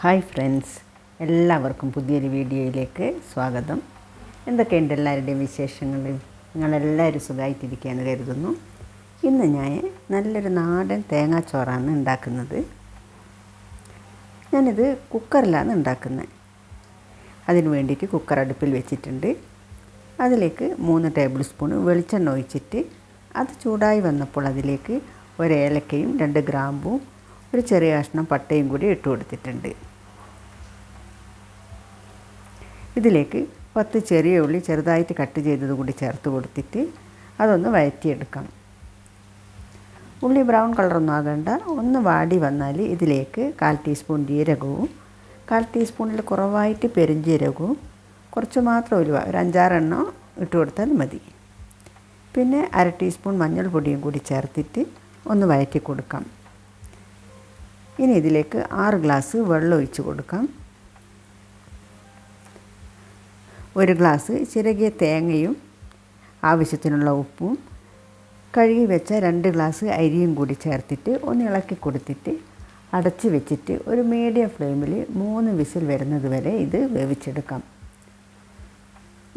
Hi friends, എല്ലാവർക്കും പുതിയൊരു വീഡിയോയിലേക്ക് സ്വാഗതം. എന്തൊക്കെയുണ്ട് എല്ലാവരുടെയും വിശേഷങ്ങൾ? നിങ്ങളെല്ലാവരും സുഖമായിട്ടിരിക്കുകയെന്ന് കരുതുന്നു. ഇന്ന് ഞാൻ നല്ലൊരു നാടൻ തേങ്ങാച്ചോറാണ് ഉണ്ടാക്കുന്നത്. ഞാനിത് കുക്കറിലാണ് ഉണ്ടാക്കുന്നത്. അതിന് വേണ്ടിയിട്ട് കുക്കർ അടുപ്പിൽ വെച്ചിട്ടുണ്ട്. അതിലേക്ക് 3 ടേബിൾ സ്പൂൺ വെളിച്ചെണ്ണ ഒഴിച്ചിട്ട് അത് ചൂടായി വന്നപ്പോൾ അതിലേക്ക് ഒരു ഏലക്കയും 2 ഗ്രാമ്പും ഒരു ചെറിയ കഷ്ണം പട്ടയും കൂടി ഇട്ട് കൊടുത്തിട്ടുണ്ട്. ഇതിലേക്ക് 10 ചെറിയ ഉള്ളി ചെറുതായിട്ട് കട്ട് ചെയ്തത് കൂടി ചേർത്ത് കൊടുത്തിട്ട് അതൊന്ന് വഴറ്റിയെടുക്കാം. ഉള്ളി ബ്രൗൺ കളറൊന്നും ആകേണ്ട, ഒന്ന് വാടി വന്നാൽ ഇതിലേക്ക് 1/4 ടീസ്പൂൺ ജീരകവും 1/4 ടീസ്പൂണിൽ കുറവായിട്ട് പെരുംജീരകവും കുറച്ച് മാത്രം ഒരു 5-6 എണ്ണം ഇട്ട് കൊടുത്താൽ മതി. പിന്നെ 1/2 ടീസ്പൂൺ മഞ്ഞൾപ്പൊടിയും കൂടി ചേർത്തിട്ട് ഒന്ന് വഴറ്റി കൊടുക്കാം. ഇനി ഇതിലേക്ക് 6 ഗ്ലാസ് വെള്ളം ഒഴിച്ച് കൊടുക്കാം. 1 ഗ്ലാസ് ചിരകിയ തേങ്ങയും ആവശ്യത്തിനുള്ള ഉപ്പും കഴുകി വെച്ച 2 ഗ്ലാസ് അരിയും കൂടി ചേർത്തിട്ട് ഒന്ന് ഇളക്കി കൊടുത്തിട്ട് അടച്ച് വെച്ചിട്ട് ഒരു മീഡിയം ഫ്ലെയിമിൽ 3 വിസിൽ വരുന്നത് വരെ ഇത് വേവിച്ചെടുക്കാം.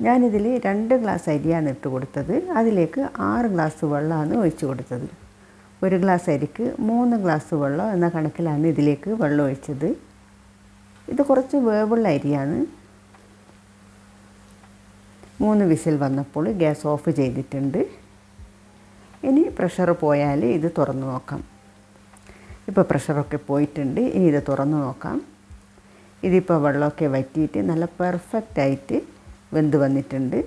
ഞാനിതിൽ 2 ഗ്ലാസ് അരിയാണ് ഇട്ട് കൊടുത്തത്. അതിലേക്ക് 6 ഗ്ലാസ് വെള്ളമാണ് ഒഴിച്ച് കൊടുത്തത്. 1 ഗ്ലാസ് അരിക്ക് 3 ഗ്ലാസ് വെള്ളം എന്ന കണക്കിലാണ് ഇതിലേക്ക് വെള്ളം ഒഴിച്ചത്. ഇത് കുറച്ച് വേവുള്ള അരിയാണ്. 3 വിസിൽ വന്നപ്പോൾ ഗ്യാസ് ഓഫ് ചെയ്തിട്ടുണ്ട്. ഇനി പ്രഷർ പോയാൽ ഇത് തുറന്ന് നോക്കാം. ഇപ്പോൾ പ്രഷറൊക്കെ പോയിട്ടുണ്ട്. ഇനി ഇത് തുറന്ന് നോക്കാം. ഇതിപ്പോൾ വെള്ളമൊക്കെ വറ്റിയിട്ട് നല്ല പെർഫെക്റ്റായിട്ട് വെന്ത് വന്നിട്ടുണ്ട്.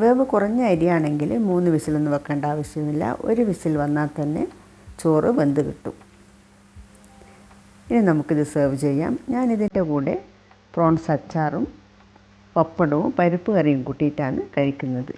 വേവ് കുറഞ്ഞ അരിയാണെങ്കിൽ 3 വിസിലൊന്നും വെക്കേണ്ട ആവശ്യമില്ല. 1 വിസിൽ വന്നാൽ തന്നെ ചോറ് വെന്ത് കിട്ടും. ഇനി നമുക്കിത് സെർവ് ചെയ്യാം. ഞാനിതിൻ്റെ കൂടെ പ്രോൺസ് അച്ചാറും പപ്പടവും പരിപ്പ് കറിയും കൂട്ടിയിട്ടാണ് കഴിക്കുന്നത്.